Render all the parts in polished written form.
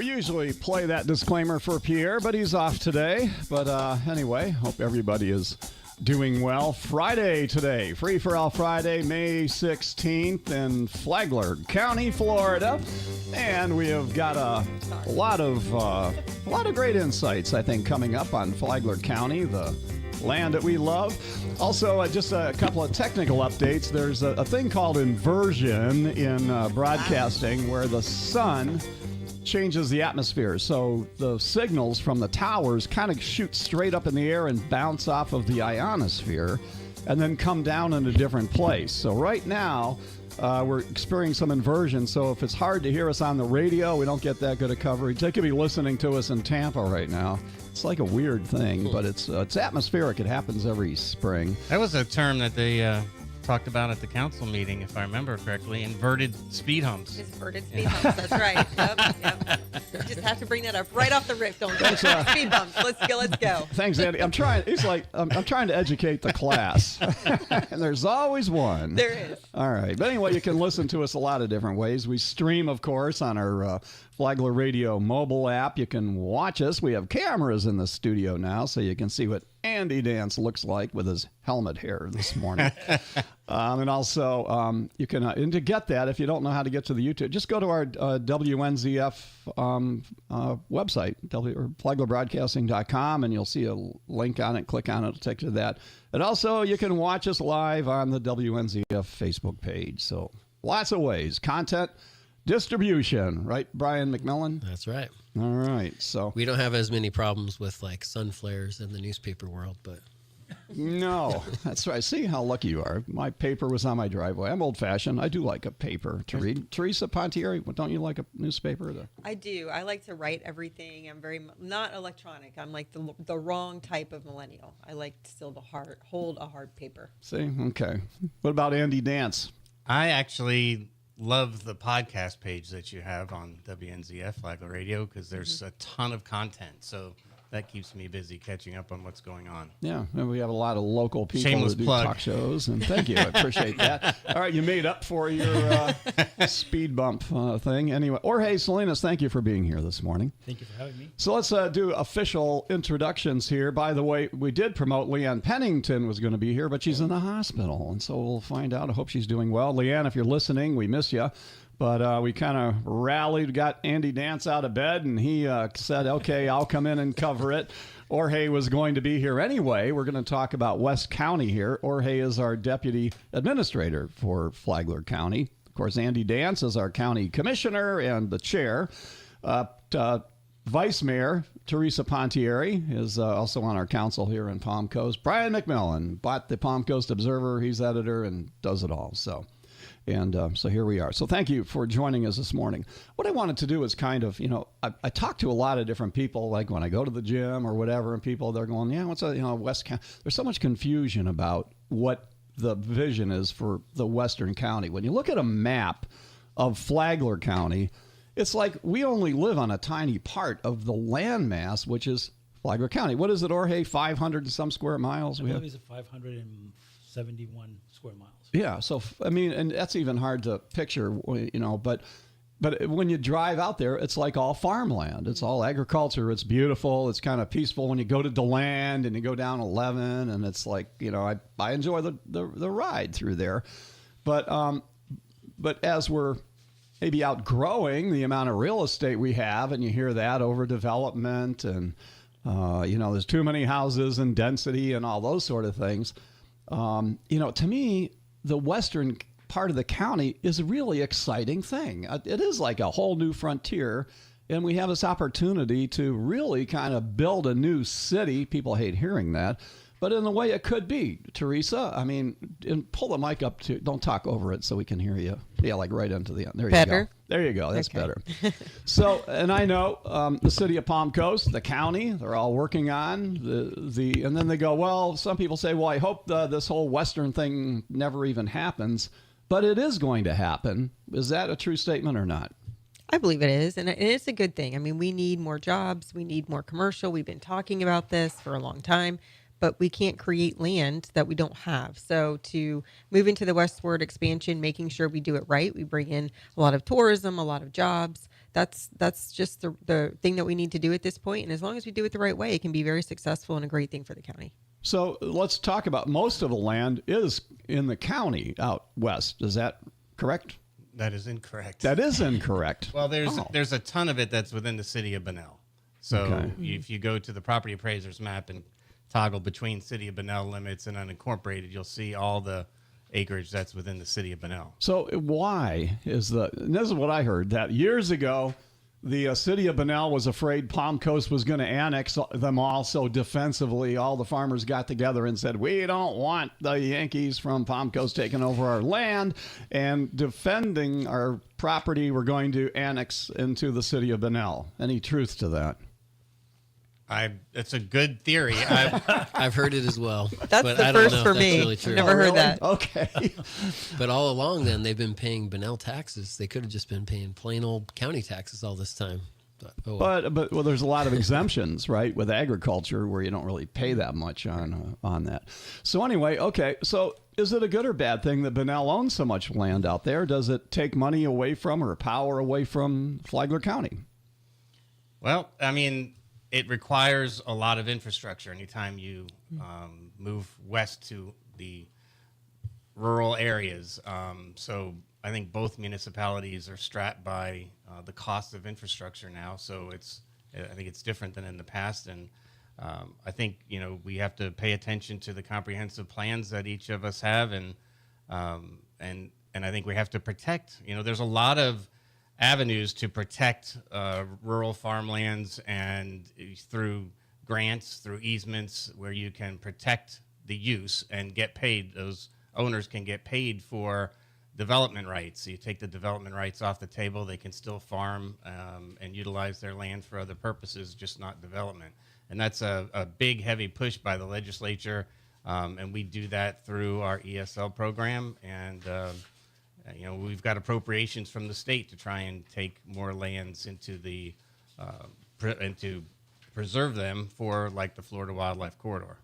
We usually play that disclaimer for Pierre, but he's off today. But anyway, hope everybody is doing well. Friday today, Free for All Friday, May 16th in Flagler County, Florida. And we have got a lot of great insights, I think, coming up on Flagler County, the land that we love. Also, just a couple of technical updates. There's a thing called inversion in broadcasting where the sun changes the atmosphere. So the signals from the towers kind of shoot straight up in the air and bounce off of the ionosphere and then come down in a different place. So right now, we're experiencing some inversion. So if it's hard to hear us on the radio, we don't get that good a coverage. They could be listening to us in Tampa right now. It's like a weird thing, but it's atmospheric. It happens every spring. That was a term that they talked about at the council meeting, if I remember correctly. Inverted speed humps. Inverted speed humps. That's right. Yep. You just have to bring that up right off the rip. Don't go. Speed bumps. Let's go. Thanks, Andy. I'm trying to educate the class, and there's always one. There is. All right, but anyway, you can listen to us a lot of different ways. We stream, of course, on our Flagler Radio mobile app. You can watch us. We have cameras in the studio now, so you can see what Andy Dance looks like with his helmet hair this morning. And also, you can, and to get that, if you don't know how to get to the YouTube, just go to our WNZF website, flaglerbroadcasting.com, and you'll see a link on it. Click on it, it'll take you to that. And also, you can watch us live on the WNZF Facebook page. So lots of ways. Content distribution, right, Brian McMillan? That's right. All right. So we don't have as many problems with like sun flares in the newspaper world, but no, that's right. See how lucky you are. My paper was on my driveway. I'm old-fashioned. I do like a paper to read. Teresa Pontieri, don't you like a newspaper? I do. I like to write everything. I'm very not electronic. I'm like the wrong type of millennial. I like still hold a hard paper. See, okay. What about Andy Dance? I actually love the podcast page that you have on WNZF Flagler Radio because there's a ton of content. So that keeps me busy catching up on what's going on. Yeah, and we have a lot of local people Shameless that do plug. talk shows, and thank you. I appreciate that. All right, you made up for your speed bump thing. Anyway, Jorge Salinas, thank you for being here this morning. Thank you for having me. So let's do official introductions here. By the way, we did promote Leanne Pennington was going to be here, but she's in the hospital, and so we'll find out. I hope she's doing well. Leanne, if you're listening, we miss you. But we kind of rallied, got Andy Dance out of bed, and he said, okay, I'll come in and cover it. Jorge was going to be here anyway. We're going to talk about West County here. Jorge is our deputy administrator for Flagler County. Of course, Andy Dance is our county commissioner and the chair. Vice Mayor Teresa Pontieri is also on our council here in Palm Coast. Brian McMillan bought the Palm Coast Observer. He's editor and does it all. So here we are. So thank you for joining us this morning. What I wanted to do is kind of, I talk to a lot of different people, like when I go to the gym or whatever, and people, they're going, yeah, what's West County? There's so much confusion about what the vision is for the Western County. When you look at a map of Flagler County, it's like we only live on a tiny part of the landmass, which is Flagler County. What is it, Jorge? 500 and some square miles? I believe it's 571 square miles. Yeah, so and that's even hard to picture, but when you drive out there, it's like all farmland. It's all agriculture. It's beautiful. It's kind of peaceful when you go to DeLand and you go down 11, and it's like, I enjoy the ride through there. But as we're maybe outgrowing the amount of real estate we have, and you hear that overdevelopment and there's too many houses and density and all those sort of things. To me, the western part of the county is a really exciting thing. It is like a whole new frontier, and we have this opportunity to really kind of build a new city. People hate hearing that, but in the way it could be. Teresa, and pull the mic up don't talk over it so we can hear you. Yeah, like right into the end. There you Better? go. There you go. That's Okay. better. So, and I know the city of Palm Coast, the county, they're all working on and then they go, well, some people say, well, I hope this whole Western thing never even happens, but it is going to happen. Is that a true statement or not? I believe it is, and it's a good thing. We need more jobs. We need more commercial. We've been talking about this for a long time, but we can't create land that we don't have. So to move into the westward expansion, making sure we do it right, we bring in a lot of tourism, a lot of jobs. that's just the thing that we need to do at this point. And as long as we do it the right way, it can be very successful and a great thing for the county. So let's talk about most of the land is in the county out west. Is that correct? That is incorrect. That is incorrect. Well, Oh. there's a ton of it that's within the city of Bunnell. So Okay. if you go to the property appraiser's map and toggle between city of Bunnell limits and unincorporated, you'll see all the acreage that's within the city of Bunnell. So why is and this is what I heard, that years ago, the city of Bunnell was afraid Palm Coast was going to annex them all. So defensively, all the farmers got together and said, we don't want the Yankees from Palm Coast taking over our land, and defending our property, we're going to annex into the city of Bunnell. Any truth to that? It's a good theory. I've heard it as well. That's but the I don't first know for if that's me. really true. I've never heard that. Okay. But all along, then they've been paying Bunnell taxes. They could have just been paying plain old county taxes all this time. Oh, well. But well, there's a lot of exemptions, right, with agriculture where you don't really pay that much on that. So anyway, okay. So is it a good or bad thing that Bunnell owns so much land out there? Does it take money away from or power away from Flagler County? Well, I mean, it requires a lot of infrastructure anytime you move west to the rural areas. So I think both municipalities are strapped by the cost of infrastructure now. So I think it's different than in the past. And I think, we have to pay attention to the comprehensive plans that each of us have. And I think we have to protect, there's a lot of avenues to protect rural farmlands, and through grants, through easements, where you can protect the use and get paid. Those owners can get paid for development rights. So you take the development rights off the table, they can still farm and utilize their land for other purposes, just not development. And that's a big, heavy push by the legislature, and we do that through our ESL program. And we've got appropriations from the state to try and take more lands into and to preserve them for, like, the Florida Wildlife Corridor.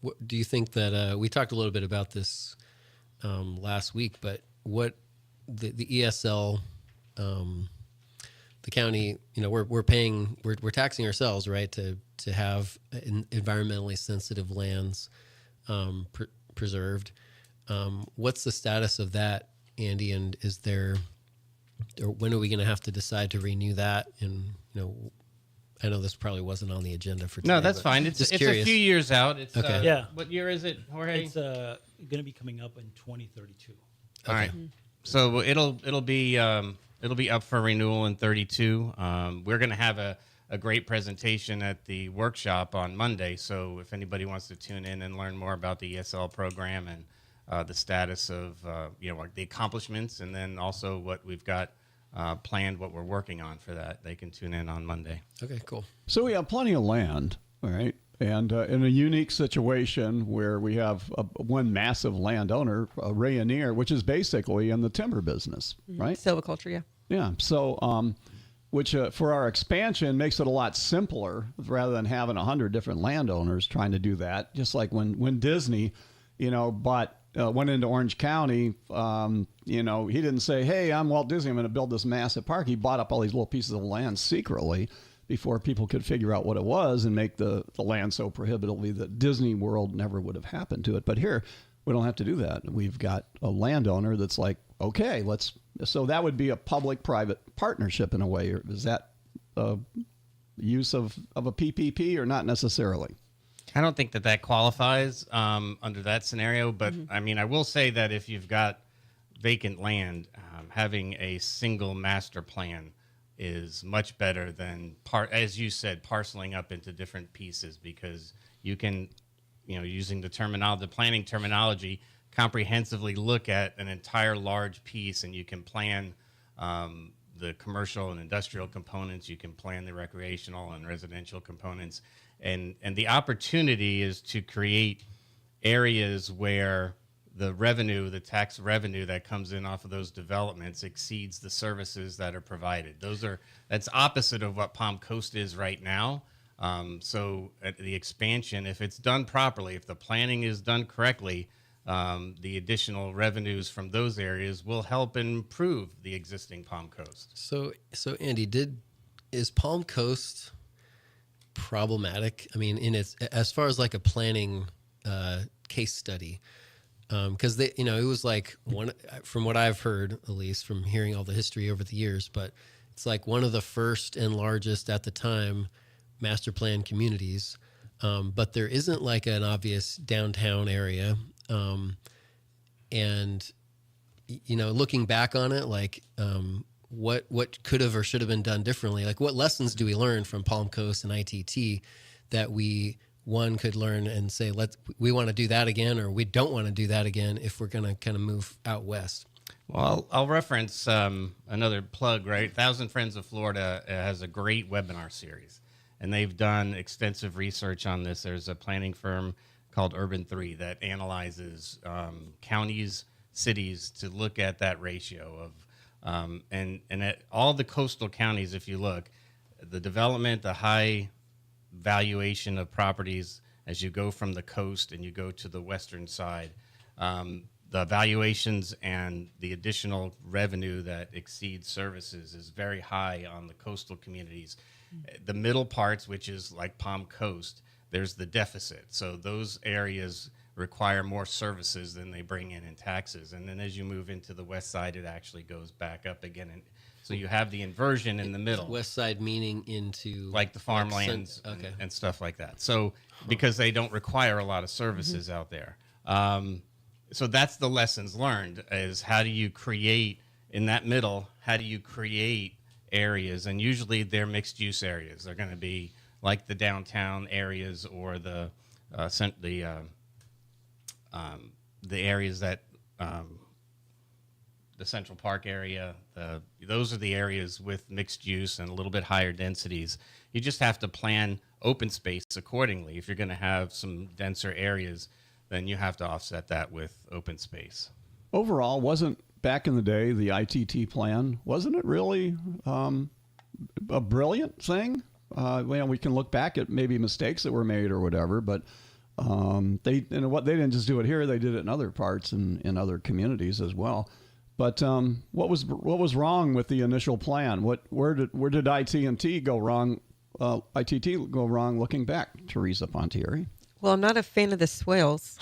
What, do you think that we talked a little bit about this last week, but what the ESL, the county, we're paying, we're taxing ourselves, right, to have environmentally sensitive lands preserved. What's the status of that, Andy? And is there, or when are we going to have to decide to renew that? And I know this probably wasn't on the agenda for today. No, that's fine. It's a curious. few years out. It's Okay. Yeah. What year is it, Jorge? It's going to be coming up in 2032. All right. So it'll be up for renewal in 32. We're going to have a great presentation at the workshop on Monday. So if anybody wants to tune in and learn more about the ESL program and the status of the accomplishments, and then also what we've got planned, what we're working on for that, they can tune in on Monday. Okay, cool. So we have plenty of land, all right? And in a unique situation where we have one massive landowner, Rayonier, which is basically in the timber business, right? Silviculture, yeah. Yeah. So, which for our expansion makes it a lot simpler rather than having 100 different landowners trying to do that. Just like when Disney, went into Orange County, he didn't say, hey, I'm Walt Disney, I'm going to build this massive park. He bought up all these little pieces of land secretly before people could figure out what it was and make the land so prohibitively that Disney World never would have happened to it. But here, we don't have to do that. We've got a landowner that's like, okay, so that would be a public-private partnership in a way. Or is that use of a PPP or not necessarily? I don't think that qualifies under that scenario, but I mean, I will say that if you've got vacant land, having a single master plan is much better than, as you said, parceling up into different pieces, because you can, using the planning terminology, comprehensively look at an entire large piece, and you can plan the commercial and industrial components, you can plan the recreational and residential components. And the opportunity is to create areas where the tax revenue that comes in off of those developments exceeds the services that are provided. That's opposite of what Palm Coast is right now. So at the expansion, if it's done properly, if the planning is done correctly, the additional revenues from those areas will help improve the existing Palm Coast. So Andy, is Palm Coast problematic? I mean, in its as far as like a planning case study, because it was like one, from what I've heard, at least from hearing all the history over the years, but it's like one of the first and largest at the time master plan communities, but there isn't like an obvious downtown area, and looking back on it, like what could have or should have been done differently? Like, what lessons do we learn from Palm Coast and ITT that we could learn and say, we want to do that again, or we don't want to do that again if we're going to kind of move out west? Well, I'll reference another plug, right? 1,000 Friends of Florida has a great webinar series, and they've done extensive research on this. There's a planning firm called Urban 3 that analyzes counties, cities to look at that ratio of and at all the coastal counties. If you look, the development, the high valuation of properties as you go from the coast and you go to the western side, the valuations and the additional revenue that exceeds services is very high on the coastal communities. The middle parts, which is like Palm Coast, there's the deficit. So those areas require more services than they bring in taxes. And then as you move into the west side, it actually goes back up again. And so you have the inversion in the middle. West side meaning into like the farmlands and stuff like that. So because they don't require a lot of services out there. So that's the lessons learned, is how do you create in that middle, how do you create areas? And usually they're mixed use areas. They're going to be like the downtown areas or the areas that the Central Park area. Those are the areas with mixed use and a little bit higher densities. You just have to plan open space accordingly. If you're going to have some denser areas, then you have to offset that with open space. Overall, wasn't back in the day the ITT plan, wasn't it really a brilliant thing? We can look back at maybe mistakes that were made or whatever, but they didn't just do it here; they did it in other parts and in other communities as well. But what was wrong with the initial plan? Where did ITT go wrong? ITT go wrong looking back, Teresa Pontieri? Well, I'm not a fan of the swales.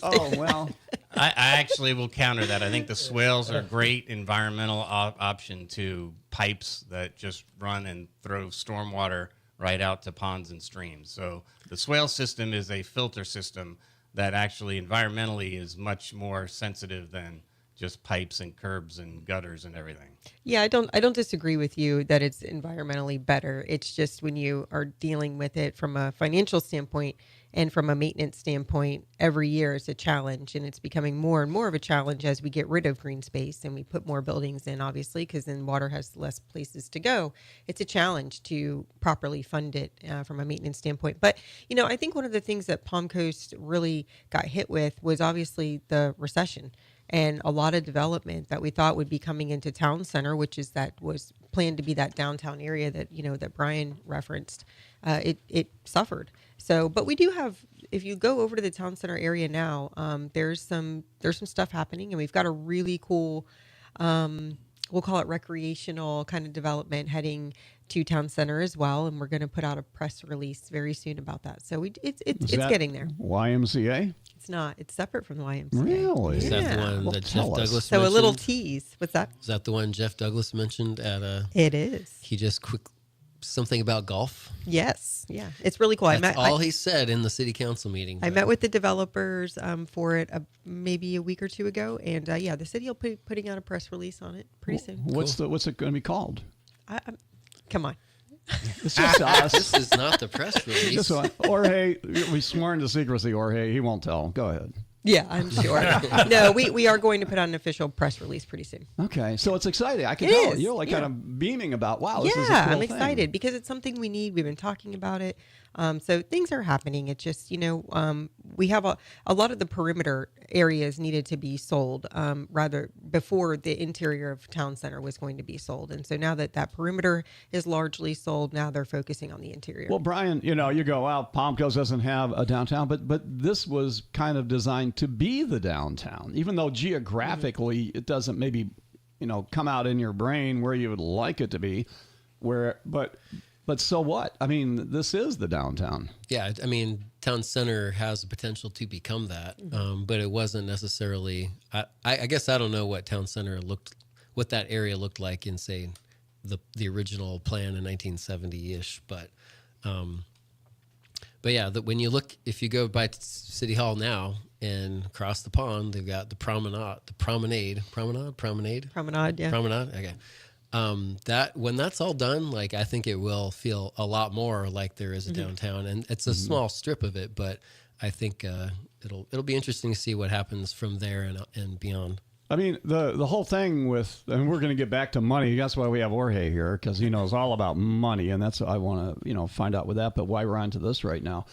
Oh, well. I actually will counter that. I think the swales are a great environmental option to pipes that just run and throw stormwater right out to ponds and streams. So the swale system is a filter system that actually environmentally is much more sensitive than just pipes and curbs and gutters and everything. Yeah, I don't disagree with you that it's environmentally better. It's just when you are dealing with it from a financial standpoint and from a maintenance standpoint, every year it's a challenge, and it's becoming more and more of a challenge as we get rid of green space and we put more buildings in, obviously, because then water has less places to go. It's a challenge to properly fund it from a maintenance standpoint. But, I think one of the things that Palm Coast really got hit with was obviously the recession. And a lot of development that we thought would be coming into town center, which was planned to be that downtown area that that Brian referenced, it suffered. So, but we do have, if you go over to the town center area now, there's some stuff happening, and we've got a really cool, we'll call it recreational kind of development heading to town center as well, and we're going to put out a press release very soon about that. So it's getting there. YMCA? It's not. It's separate from the YMCA. Really? Is that the Yeah. one Well, that Jeff tell us. Douglas So mentioned? a little tease. What's that? Is that the one Jeff Douglas mentioned at It is. he just something about golf? Yes. Yeah. It's really cool. That's all he said in the city council meeting. I but- met with the developers for it maybe a week or two ago, and the city will be putting out a press release on it pretty soon. What's it going to be called? Come on. It's just us. This is not the press release. Just one. Jorge, we sworn to secrecy, Jorge. He won't tell. Go ahead. Yeah, I'm sure. No, we are going to put out an official press release pretty soon. Okay, so it's exciting. I can It tell is, you're like yeah. kind of beaming about, wow, this is a Yeah, cool I'm thing. excited because it's something we need. We've been talking about it. So things are happening. It's just, we have a lot of the perimeter areas needed to be sold rather before the interior of town center was going to be sold. And so now that perimeter is largely sold, now they're focusing on the interior. Well, Brian, you go, wow, Palm Coast doesn't have a downtown, but this was kind of designed designed to be the downtown, even though geographically it doesn't maybe, come out in your brain where you would like it to be. But so what? I mean, this is the downtown. Yeah, I mean, town center has the potential to become that, but it wasn't necessarily. I guess I don't know what town center what that area looked like in, say, the original plan in 1970-ish. But yeah, when you look, if you go by City Hall now and across the pond, they've got the promenade. Okay. That when that's all done, like I think it will feel a lot more like there is a downtown, and it's a small strip of it, but I think it'll be interesting to see what happens from there and beyond. I mean, the whole thing with, and we're going to get back to money. That's why we have Jorge here, because he knows all about money, and that's what I want to find out with that. But why we're on to this right now.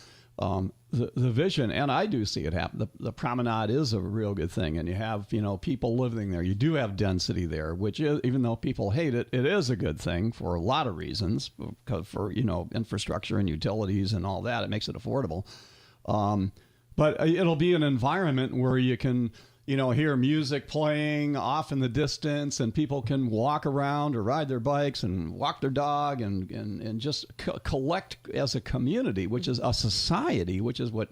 The vision, and I do see it happen. The promenade is a real good thing, and you have people living there. You do have density there, which is, even though people hate it, it is a good thing for a lot of reasons. Because for infrastructure and utilities and all that, it makes it affordable. But it'll be an environment where you can hear music playing off in the distance, and people can walk around or ride their bikes and walk their dog and just collect as a community, which is a society, which is what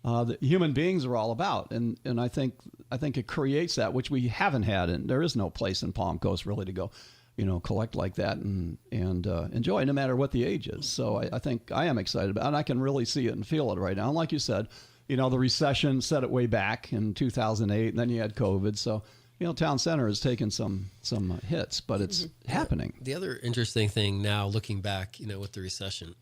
the human beings are all about. And I think it creates that, which we haven't had, and there is no place in Palm Coast really to go, collect like that and enjoy, no matter what the age is. So I think I am excited about it, and I can really see it and feel it right now. And like you said, the recession set it way back in 2008, and then you had COVID. So, town center has taken some hits, but it's happening. The other interesting thing now, looking back, with the recession,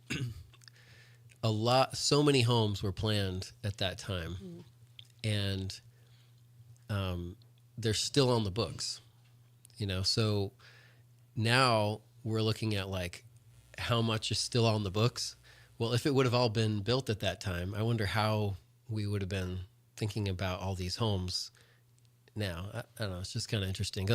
so many homes were planned at that time, and they're still on the books, So now we're looking at like how much is still on the books. Well, if it would have all been built at that time, I wonder how we would have been thinking about all these homes now. I don't know. It's just kind of interesting.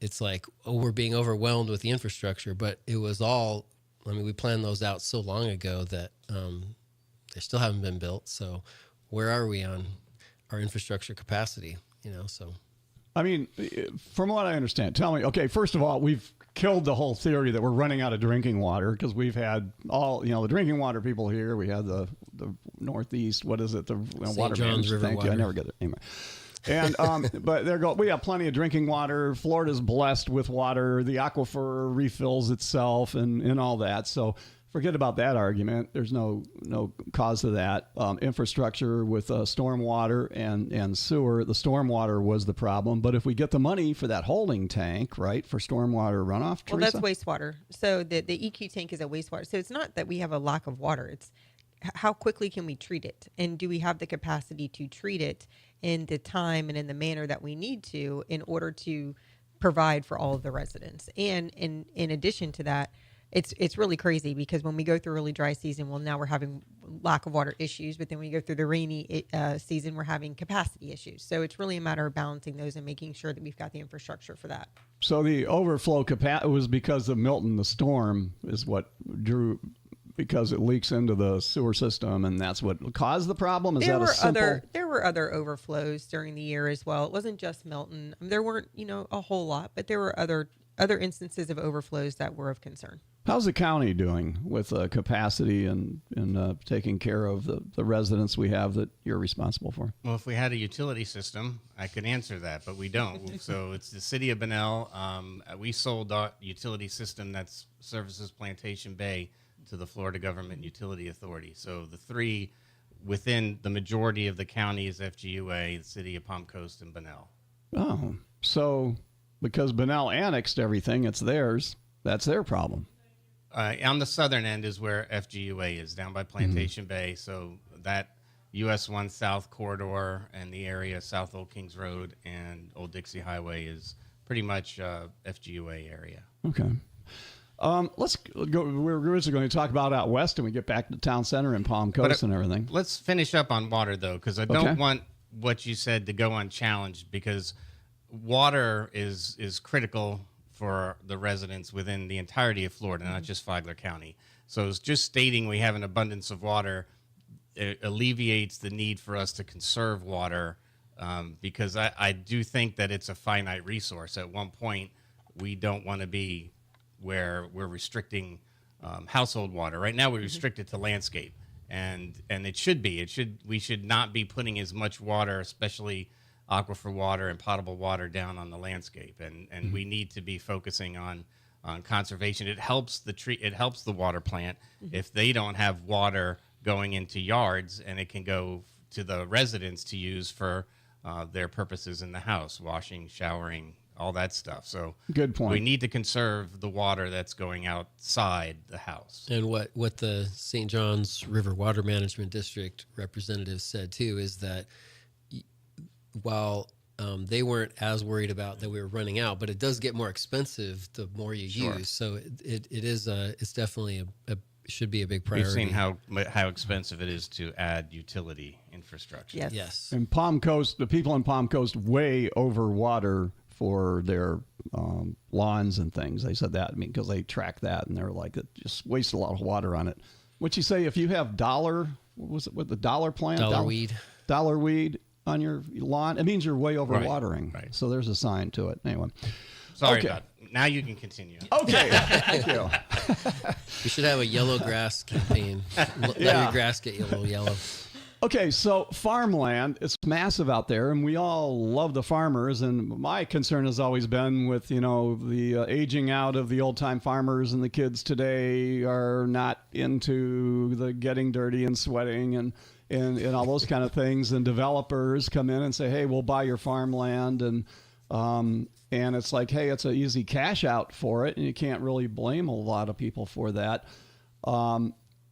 It's like, we're being overwhelmed with the infrastructure, but it was all, we planned those out so long ago that they still haven't been built. So where are we on our infrastructure capacity? So. From what I understand, tell me, okay, first of all, we've killed the whole theory that we're running out of drinking water, because we've had all, the drinking water people here. We had the Northeast, what is it? The water John's River Thank water. you. I never get it. Anyway. And, but we have plenty of drinking water. Florida's blessed with water. The aquifer refills itself and all that. So forget about that argument. There's no cause to that. Infrastructure with stormwater and sewer. The stormwater was the problem. But if we get the money for that holding tank, right, for stormwater runoff, Well, Teresa? that's wastewater. So the EQ tank is a wastewater. So it's not that we have a lack of water. It's how quickly can we treat it? And do we have the capacity to treat it in the time and in the manner that we need to in order to provide for all of the residents? And in addition to that, it's really crazy, because when we go through really dry season, well, now we're having lack of water issues, but then when we go through the rainy season, we're having capacity issues. So it's really a matter of balancing those and making sure that we've got the infrastructure for that. So the overflow capacity was because of Milton, the storm is what drew, because it leaks into the sewer system, and that's what caused the problem. Is that a simple? There were other overflows during the year as well. It wasn't just Milton. There weren't a whole lot, but there were other instances of overflows that were of concern. How's the county doing with capacity and taking care of the residents we have that you're responsible for? Well, if we had a utility system, I could answer that, but we don't. So it's the city of Bunnell. We sold our utility system that services Plantation Bay to the Florida Government Utility Authority. So the three within the majority of the county is FGUA, the city of Palm Coast, and Bunnell. Oh, so because Bunnell annexed everything, it's theirs. That's their problem. On the southern end is where FGUA is, down by Plantation Bay. So that US 1 South corridor and the area south Old Kings Road and Old Dixie Highway is pretty much FGUA area. Okay. Let's go. We're originally going to talk about out west, and we get back to town center and Palm Coast and everything. Let's finish up on water, though, because I don't want what you said to go unchallenged, because water is critical for the residents within the entirety of Florida, not just Flagler County. So it's just stating we have an abundance of water it alleviates the need for us to conserve water, because I do think that it's a finite resource. At one point, we don't want to be where we're restricting household water. Right now, we restrict it to landscape, and it should be. We should not be putting as much water, especially aquifer water and potable water, down on the landscape. And we need to be focusing on conservation. It helps the water plant if they don't have water going into yards, and it can go to the residents to use for their purposes in the house, washing, showering, all that stuff. So Good point. we need to conserve the water that's going outside the house. And what the St. John's River Water Management District representative said too is that while they weren't as worried about that we were running out, but it does get more expensive the more you use. So it's definitely should be a big priority. We've seen how expensive it is to add utility infrastructure. Yes. Yes. And Palm Coast, the people in Palm Coast way over water for their lawns and things. They said that, because they track that, and they're like, it just wastes a lot of water on it. What you say, if you have what was it with the dollar plant? Dollar weed on your lawn, it means you're way over watering. Right. So there's a sign to it. Anyway. Sorry Okay. about it. Now you can continue. Okay. Thank you. We should have a yellow grass campaign. Let your grass get a little yellow. Okay, so farmland, it's massive out there, and we all love the farmers. And my concern has always been with, the aging out of the old-time farmers, and the kids today are not into the getting dirty and sweating and all those kind of things. And developers come in and say, hey, we'll buy your farmland. And it's like, hey, it's an easy cash out for it, and you can't really blame a lot of people for that.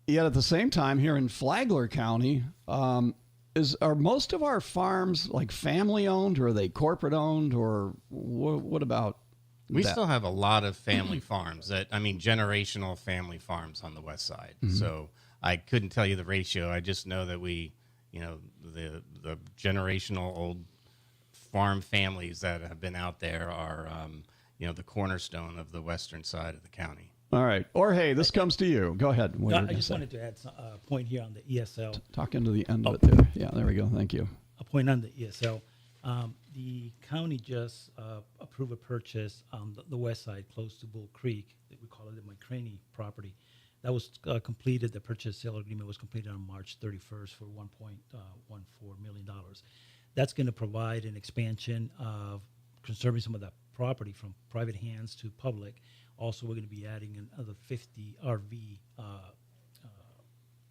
Yet at the same time, here in Flagler County, are most of our farms like family owned, or are they corporate owned, or what about We that? still have a lot of family farms generational family farms on the west side. So I couldn't tell you the ratio. I just know that the generational old farm families that have been out there are, the cornerstone of the western side of the county. All right. Or, hey, this comes to you. Go ahead. What No, were you I gonna just say? wanted to add a point here on the ESL. Talking to the end of it there. Yeah, there we go. Thank you. A point on the ESL. The county just approved a purchase on the west side, close to Bull Creek. We call it the McCraney property. That was completed. The purchase sale agreement was completed on March 31st for $1.14 million. That's going to provide an expansion of conserving some of that property from private hands to public. Also, we're going to be adding another 50 RV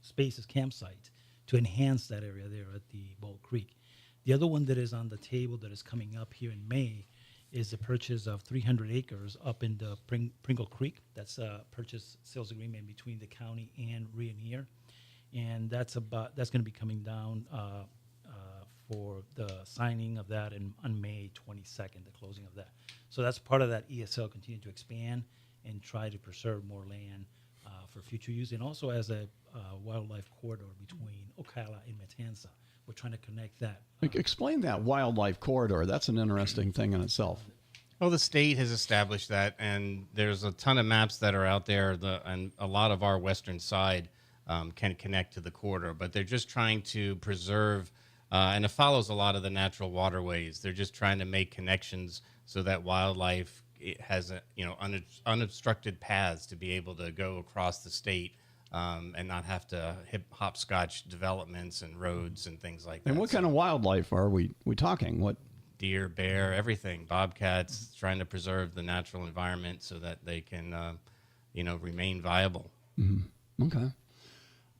spaces, campsites, to enhance that area there at the Bull Creek. The other one that is on the table that is coming up here in May is the purchase of 300 acres up in the Pringle Creek. That's a purchase sales agreement between the county and Rayonier, and that's going to be coming down for the signing of that on May 22nd, the closing of that. So that's part of that ESL, continue to expand and try to preserve more land for future use, and also as a wildlife corridor between Ocala and Matanza. We're trying to connect that. Explain that wildlife corridor. That's an interesting thing in itself. Well, the state has established that, and there's a ton of maps that are out there, and a lot of our western side can connect to the corridor, but they're just trying to preserve, and it follows a lot of the natural waterways. They're just trying to make connections so that wildlife has unobstructed paths to be able to go across the state and not have to hopscotch developments and roads and things like that. And what kind of wildlife are we talking? What? Deer, bear, everything. Bobcats, trying to preserve the natural environment so that they can, remain viable. Okay.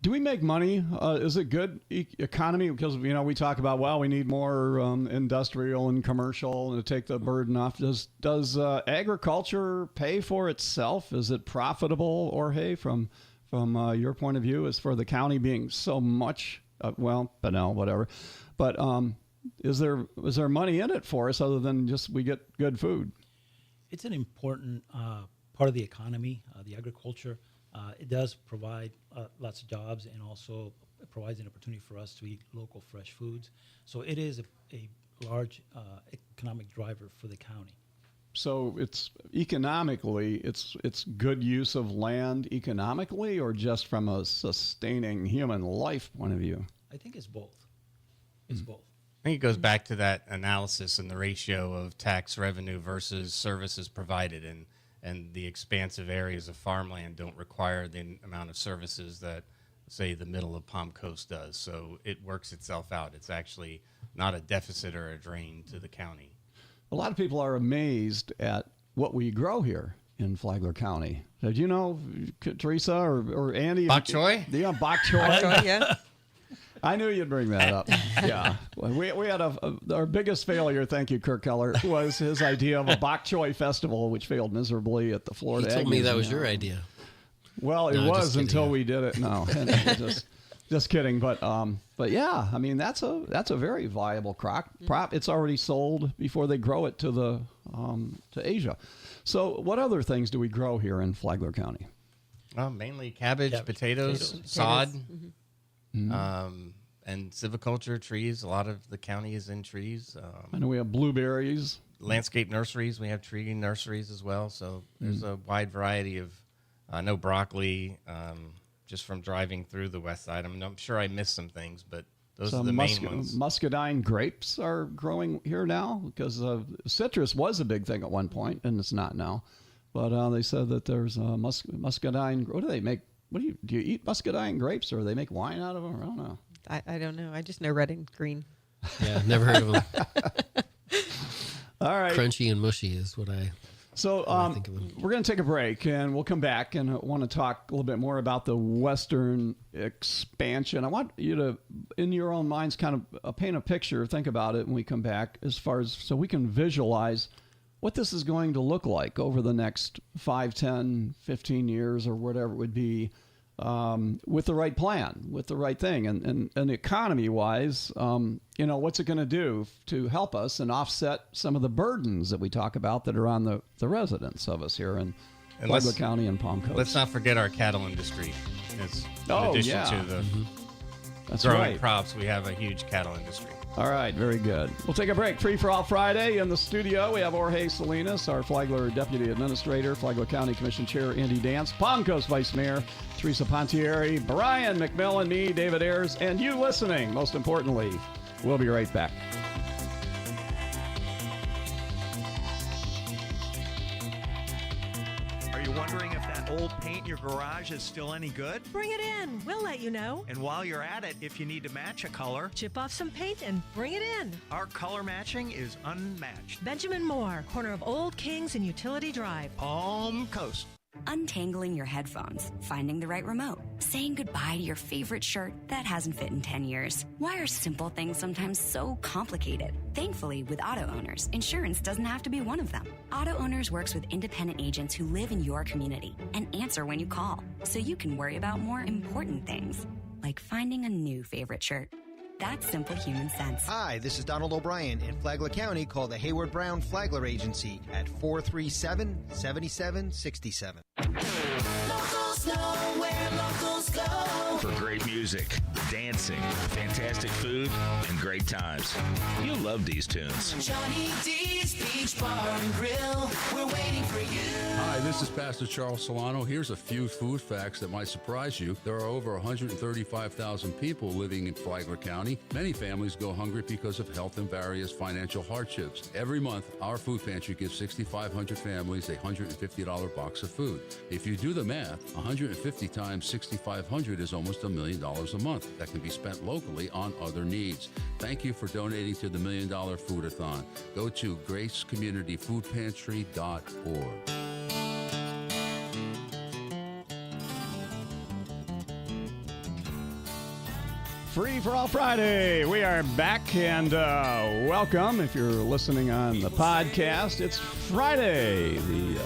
Do we make money? Is it good economy? Because, we talk about, we need more industrial and commercial to take the burden off. Does agriculture pay for itself? Is it profitable, Jorge, from your point of view, as for the county being so much, Bunnell, whatever. But is there money in it for us other than just we get good food? It's an important part of the economy, the agriculture. It does provide lots of jobs, and also it provides an opportunity for us to eat local fresh foods. So it is a large economic driver for the county. So it's economically, it's good use of land economically, or just from a sustaining human life point of view? I think it's both. It's both. I think it goes back to that analysis and the ratio of tax revenue versus services provided, and the expansive areas of farmland don't require the amount of services that, say, the middle of Palm Coast does. So it works itself out. It's actually not a deficit or a drain to the county. A lot of people are amazed at what we grow here in Flagler County. Did you know, Teresa or Andy? Bok choy? Yeah, bok choy. Yeah. I knew you'd bring that up. Yeah. Well, we had our biggest failure, thank you, Kirk Keller, was his idea of a bok choy festival, which failed miserably at the He Florida told Ag me that was Museum. your idea. Well, it No, was just kidding, until yeah. we did it. No, just kidding. But yeah, I mean that's a very viable crop. It's already sold before they grow it to Asia. So what other things do we grow here in Flagler County? Mainly cabbage, Cabbage, potatoes, potatoes. sod, and silviculture, trees. A lot of the county is in trees. I know we have blueberries. Landscape nurseries. We have tree nurseries as well. So there's a wide variety of. I know broccoli. Just from driving through the west side, I'm sure I missed some things, but those are the main ones. Muscadine grapes are growing here now because citrus was a big thing at one point, and it's not now. But they said that there's muscadine. What do they make? Do you eat muscadine grapes, or they make wine out of them? I don't know. I don't know. I just know red and green. Yeah, never heard of them. All right. Crunchy and mushy is what I. So I think of them. we're going to take a break, and we'll come back and want to talk a little bit more about the Western expansion. I want you to, in your own minds, kind of paint a picture, think about it when we come back, as far as so we can visualize what this is going to look like over the next 5, 10, 15 years or whatever it would be, with the right plan, with the right thing. And economy-wise, what's it going to do to help us and offset some of the burdens that we talk about that are on the residents of us here in Flagler County and Palm Coast. Let's not forget our cattle industry. In addition to the That's growing right. crops, we have a huge cattle industry. All right, very good. We'll take a break. Free for All Friday. In the studio, we have Jorge Salinas, our Flagler Deputy Administrator, Flagler County Commission Chair Andy Dance, Palm Coast Vice Mayor Teresa Pontieri, Brian McMillan, me, David Ayers, and you listening, most importantly. We'll be right back. Are you wondering if that old paint in your garage is still any good? Bring it in. We'll let you know. And while you're at it, if you need to match a color, Chip off some paint and bring it in. our color matching is unmatched. Benjamin Moore, corner of Old Kings and Utility Drive. Palm Coast. Untangling your headphones, finding the right remote, saying goodbye to your favorite shirt that hasn't fit in 10 years. Why are simple things sometimes so complicated? Thankfully, with Auto Owners, insurance doesn't have to be one of them. Auto Owners works with independent agents who live in your community and answer when you call, so you can worry about more important things, like finding a new favorite shirt. That's simple human sense. Hi, this is Donald O'Brien in Flagler County. Call the Hayward Brown Flagler Agency at 437-7767. For great music, dancing, fantastic food, and great times. You'll love these tunes. Johnny D's Beach Bar and Grill. We're waiting for you. Hi, this is Pastor Charles Solano. Here's a few food facts that might surprise you. There are over 135,000 people living in Flagler County. Many families go hungry because of health and various financial hardships. Every month, our food pantry gives 6,500 families a $150 box of food. If you do the math, 150 times 6,500 is almost $1 million a month that can be spent locally on other needs. Thank you for donating to the $1 Million Foodathon. Go to gracecommunityfoodpantry.org. Free for All Friday. We are back, and welcome. If you're listening on the podcast, it's Friday, the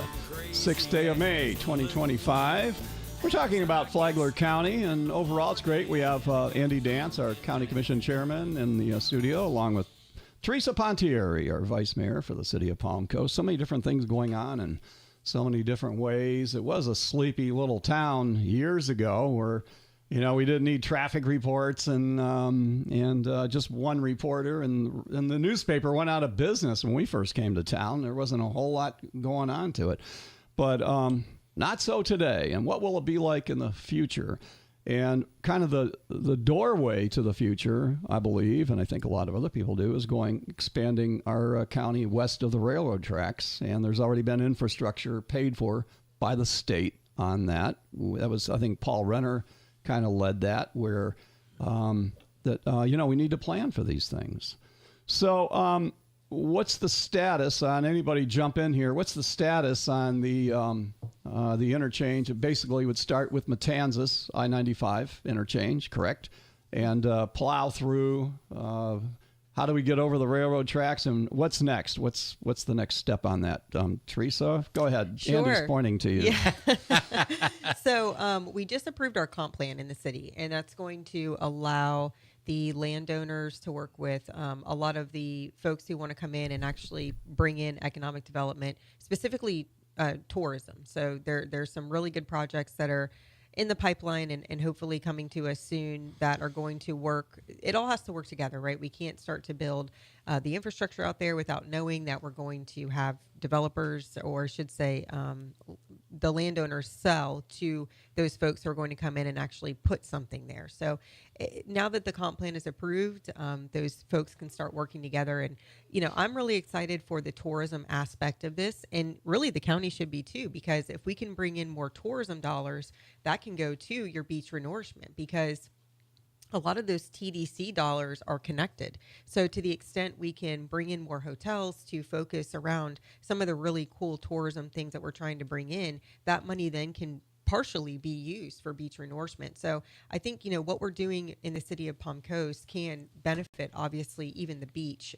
6th day of May, 2025. We're talking about Flagler County, and overall, it's great. We have Andy Dance, our County Commission Chairman, in the studio, along with Teresa Pontieri, our Vice Mayor for the City of Palm Coast. So many different things going on in so many different ways. It was a sleepy little town years ago where we didn't need traffic reports and just one reporter, and the newspaper went out of business when we first came to town. There wasn't a whole lot going on to it, but not so today. And what will it be like in the future? And kind of the doorway to the future, I believe, and I think a lot of other people do, is expanding our county west of the railroad tracks. And there's already been infrastructure paid for by the state on that. That was, I think, Paul Renner kind of led that, where we need to plan for these things. So what's the status on, anybody jump in here, what's the status on the interchange? It basically would start with Matanzas, I-95 interchange, correct? And plow through. How do we get over the railroad tracks, and what's next? What's the next step on that? Teresa, go ahead. Sure. Andy's pointing to you. Yeah. So we just approved our comp plan in the city, and that's going to allow the landowners to work with a lot of the folks who want to come in and actually bring in economic development, specifically tourism. So there's some really good projects that are in the pipeline and hopefully coming to us soon that are going to work. It all has to work together, right? We can't start to build the infrastructure out there without knowing that we're going to have developers, or I should say the landowners, sell to those folks who are going to come in and actually put something there. So now that the comp plan is approved, those folks can start working together. And, I'm really excited for the tourism aspect of this. And really the county should be too, because if we can bring in more tourism dollars, that can go to your beach renourishment, because a lot of those TDC dollars are connected. So to the extent we can bring in more hotels to focus around some of the really cool tourism things that we're trying to bring in, that money then can partially be used for beach renourishment. So I think, what we're doing in the city of Palm Coast can benefit, obviously, even the beach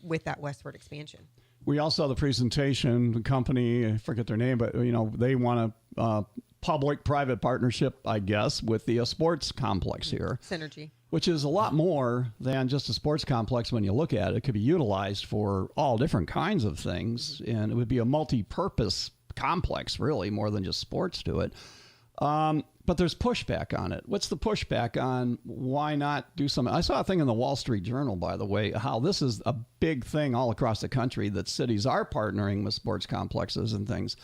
with that westward expansion. We all saw the presentation. The company, I forget their name, but they want a public-private partnership, I guess, with the sports complex here. Synergy. Which is a lot more than just a sports complex when you look at it. It could be utilized for all different kinds of things, and it would be a multi-purpose complex, really, more than just sports to it. But there's pushback on it. What's the pushback on why not do something? I saw a thing in the Wall Street Journal, by the way, how this is a big thing all across the country, that cities are partnering with sports complexes and things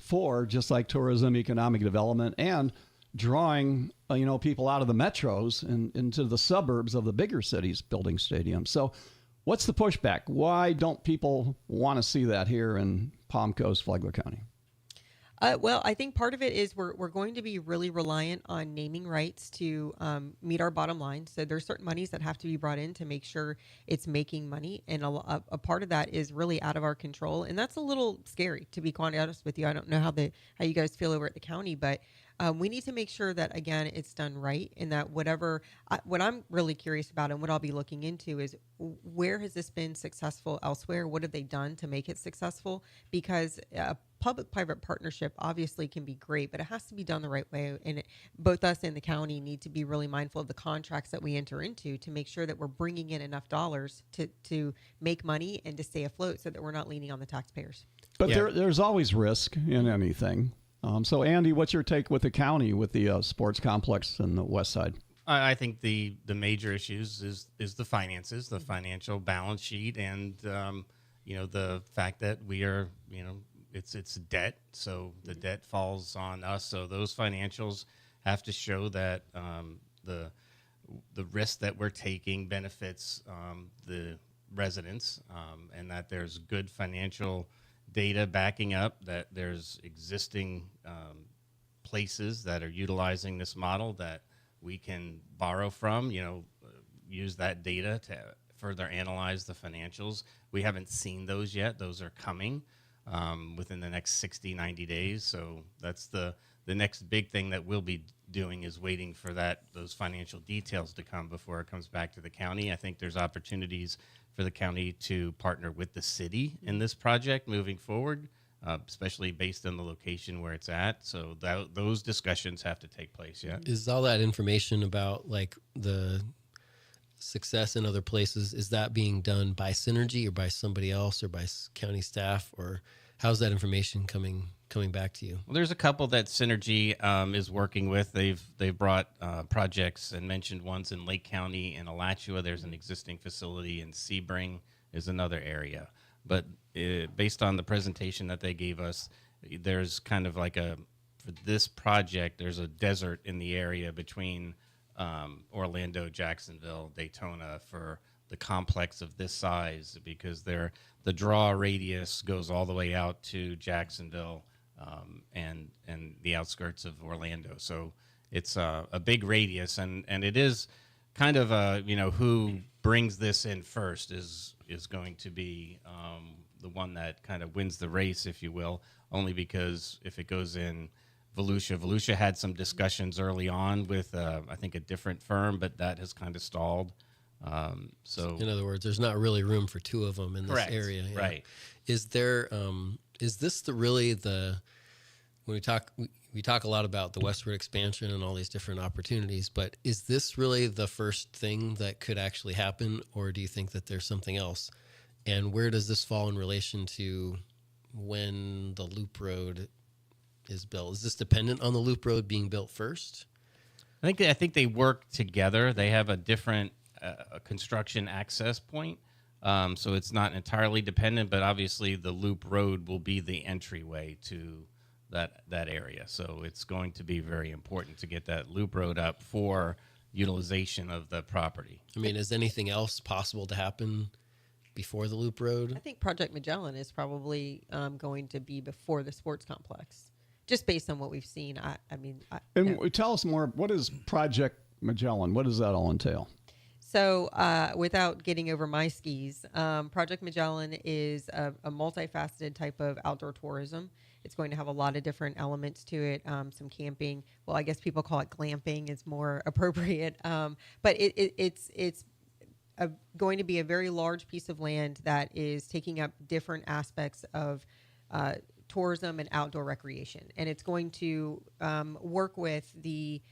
for just like tourism, economic development, and drawing people out of the metros and into the suburbs of the bigger cities building stadiums. So what's the pushback? Why don't people want to see that here in Palm Coast, Flagler County? Well, I think part of it is we're going to be really reliant on naming rights to meet our bottom line. So there's certain monies that have to be brought in to make sure it's making money. And a part of that is really out of our control. And that's a little scary, to be quite honest with you. I don't know how you guys feel over at the county, but we need to make sure that, again, it's done right, and that what I'm really curious about and what I'll be looking into is where has this been successful elsewhere? What have they done to make it successful? Because a public-private partnership obviously can be great, but it has to be done the right way. And both us and the county need to be really mindful of the contracts that we enter into to make sure that we're bringing in enough dollars to make money and to stay afloat, so that we're not leaning on the taxpayers. But there's always risk in anything. So, Andy, what's your take with the county, with the sports complex in the west side? I think the major issues is the finances, the financial balance sheet, and the fact that we are it's debt, so the debt falls on us. So those financials have to show that the risk that we're taking benefits the residents, and that there's good financial data backing up that there's existing places that are utilizing this model that we can borrow from, use that data to further analyze the financials. We haven't seen those yet. Those are coming within the next 60, 90 days. So that's the next big thing that we'll be doing, is waiting for those financial details to come before it comes back to the county. I think there's opportunities for the county to partner with the city in this project moving forward, especially based on the location where it's at. So those discussions have to take place. Yeah. Is all that information about like the success in other places, is that being done by Synergy or by somebody else or by county staff, or how's that information coming back to you? Well, there's a couple that Synergy is working with. They've brought projects and mentioned ones in Lake County and Alachua. There's an existing facility in Sebring is another area. But based on the presentation that they gave us, there's kind of like for this project, there's a desert in the area between Orlando, Jacksonville, Daytona for the complex of this size, because the draw radius goes all the way out to Jacksonville and the outskirts of Orlando. So it's a big radius, and it is kind of who brings this in first is going to be the one that kind of wins the race, if you will, only because if it goes in Volusia had some discussions early on with I think a different firm, but that has kind of stalled. So in other words, there's not really room for two of them in this correct, area. Yeah. Right. Is there, is this when we talk a lot about the westward expansion and all these different opportunities, but is this really the first thing that could actually happen, or do you think that there's something else? And where does this fall in relation to when the loop road is built? Is this dependent on the loop road being built first? I think they work together. They have a different construction access point, so it's not entirely dependent. But obviously, the loop road will be the entryway to that area. So it's going to be very important to get that loop road up for utilization of the property. I mean, is anything else possible to happen before the loop road? I think Project Magellan is probably going to be before the sports complex, just based on what we've seen. Tell us more. What is Project Magellan? What does that all entail? So without getting over my skis, Project Magellan is a multifaceted type of outdoor tourism. It's going to have a lot of different elements to it, some camping. Well, I guess people call it glamping is more appropriate. But it's going to be a very large piece of land that is taking up different aspects of tourism and outdoor recreation. And it's going to work with the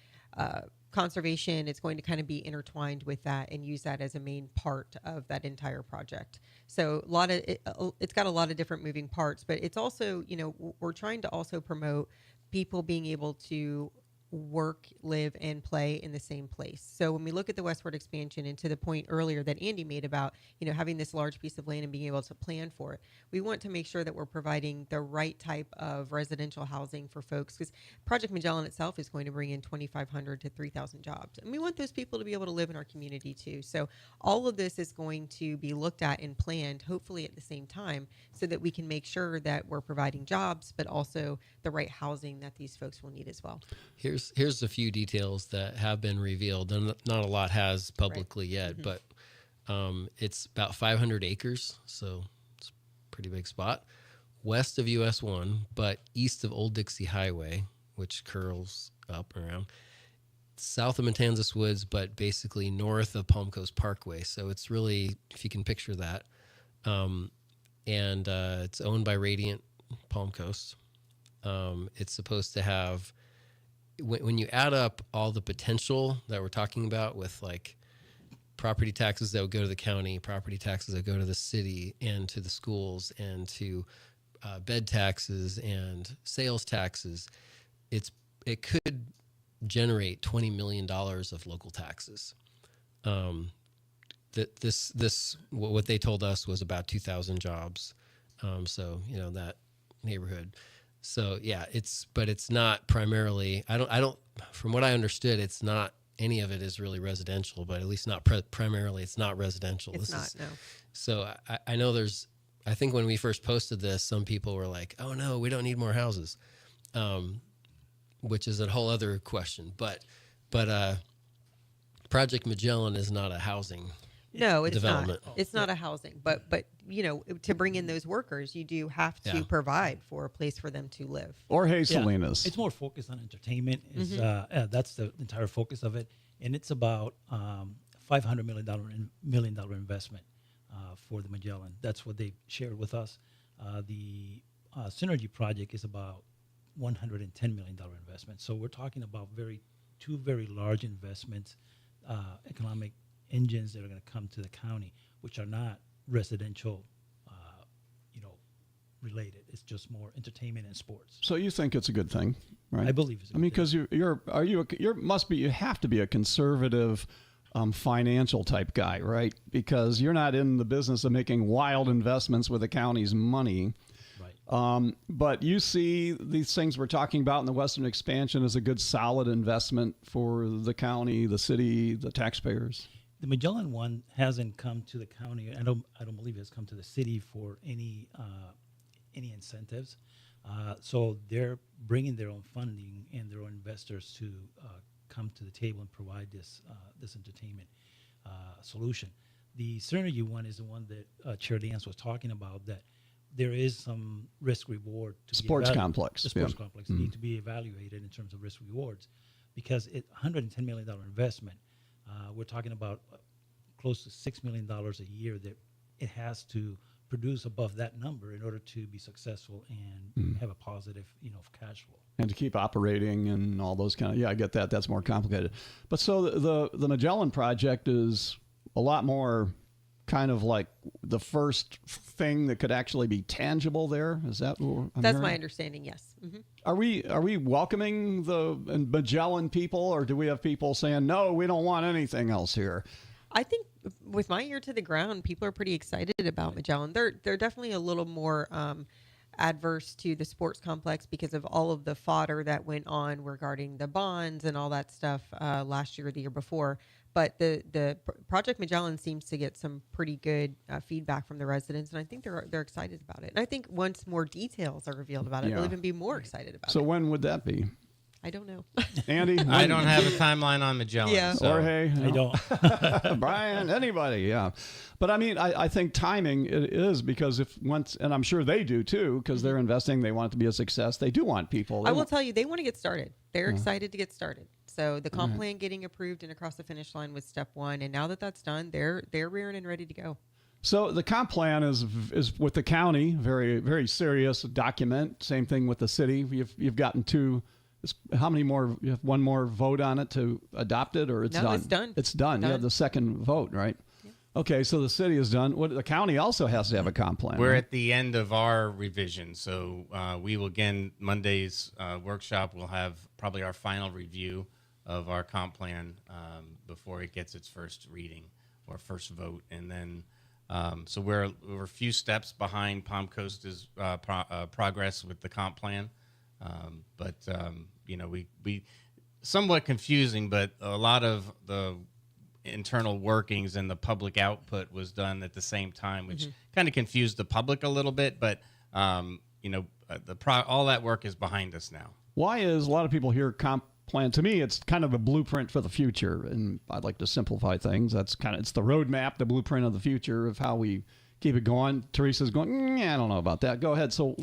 conservation. It's going to kind of be intertwined with that and use that as a main part of that entire project. So it's got a lot of different moving parts, but it's also, we're trying to also promote people being able to work, live, and play in the same place. So when we look at the westward expansion, and to the point earlier that Andy made about, having this large piece of land and being able to plan for it, we want to make sure that we're providing the right type of residential housing for folks, because Project Magellan itself is going to bring in 2,500 to 3,000 jobs. And we want those people to be able to live in our community too. So all of this is going to be looked at and planned, hopefully at the same time, so that we can make sure that we're providing jobs, but also the right housing that these folks will need as well. Here's a few details that have been revealed, and not a lot has publicly yet, but it's about 500 acres, so it's a pretty big spot, west of US 1, but east of Old Dixie Highway, which curls up and around, south of Matanzas Woods, but basically north of Palm Coast Parkway. So it's really, if you can picture that, and it's owned by Radiant Palm Coast. It's supposed to have, when you add up all the potential that we're talking about with like property taxes that would go to the county, property taxes that go to the city and to the schools, and to bed taxes and sales taxes, it could generate $20 million of local taxes. What they told us was about 2,000 jobs. So that neighborhood. So yeah, but it's not primarily, I don't, from what I understood, it's not, any of it is really residential, but at least not primarily, it's not residential. No. So I know I think when we first posted this, some people were like, oh no, we don't need more houses, which is a whole other question. But Project Magellan is not a housing development. It's not a housing, but to bring in those workers, you do have to provide for a place for them to live. Or Salinas. It's more focused on entertainment. That's the entire focus of it, and it's about $500 million investment for the Magellan. That's what they shared with us. The Synergy project is about $110 million investment. So we're talking about two very large investments, economic engines that are going to come to the county, which are not residential, related. It's just more entertainment and sports. So you think it's a good thing, right? I believe it's a I mean, good because you have to be a conservative financial type guy, right? Because you're not in the business of making wild investments with the county's money. But you see these things we're talking about in the Western expansion as a good, solid investment for the county, the city, the taxpayers. The Magellan one hasn't come to the county. I don't believe it's come to the city for any incentives. So they're bringing their own funding and their own investors to come to the table and provide this entertainment solution. The Synergy one is the one that Chair Dance was talking about, that there is some risk reward to sports complex. The sports complex need to be evaluated in terms of risk rewards, because $110 million investment, we're talking about close to $6 million a year that it has to produce above that number in order to be successful and have a positive, cash flow. And to keep operating and all those I get that. That's more complicated. But so the Magellan project is a lot more kind of like the first thing that could actually be tangible there. Is that what I'm That's hearing? my understanding, yes. Mm-hmm. Are we welcoming the Magellan people, or do we have people saying, no, we don't want anything else here? I think with my ear to the ground, people are pretty excited about Magellan. They're definitely a little more adverse to the sports complex because of all of the fodder that went on regarding the bonds and all that stuff last year or the year before. But the Project Magellan seems to get some pretty good feedback from the residents, and I think they're excited about it. And I think once more details are revealed about it, they'll even be more excited about it. So when would that be? I don't know. Andy? I don't have a timeline on Magellan. Yeah. So. Jorge? I don't. Brian? Anybody? Yeah. But I mean, I think timing it is, because and I'm sure they do too, because they're investing, they want it to be a success. They do want people. I will tell you, they want to get started. They're excited to get started. So the comp plan getting approved and across the finish line was step one. And now that that's done, they're rearing and ready to go. So the comp plan is with the county, very, very serious document. Same thing with the city. You've gotten how many more? You have one more vote on it to adopt it, or it's done? It's done. It's done. You have the second vote, right? Yeah. Okay, so the city is done. The county also has to have a comp plan. We're right? at the end of our revision, so we will, again, Monday's workshop, we'll have probably our final review of our comp plan before it gets its first reading or first vote. And then, so we're a few steps behind Palm Coast's progress with the comp plan. But we somewhat confusing, but a lot of the internal workings and the public output was done at the same time, which kind of confused the public a little bit. But all that work is behind us now. Why is a lot of people hear comp plan? To me, it's kind of a blueprint for the future, and I'd like to simplify things. It's the roadmap, the blueprint of the future of how we keep it going. Teresa's going, I don't know about that. Go ahead. So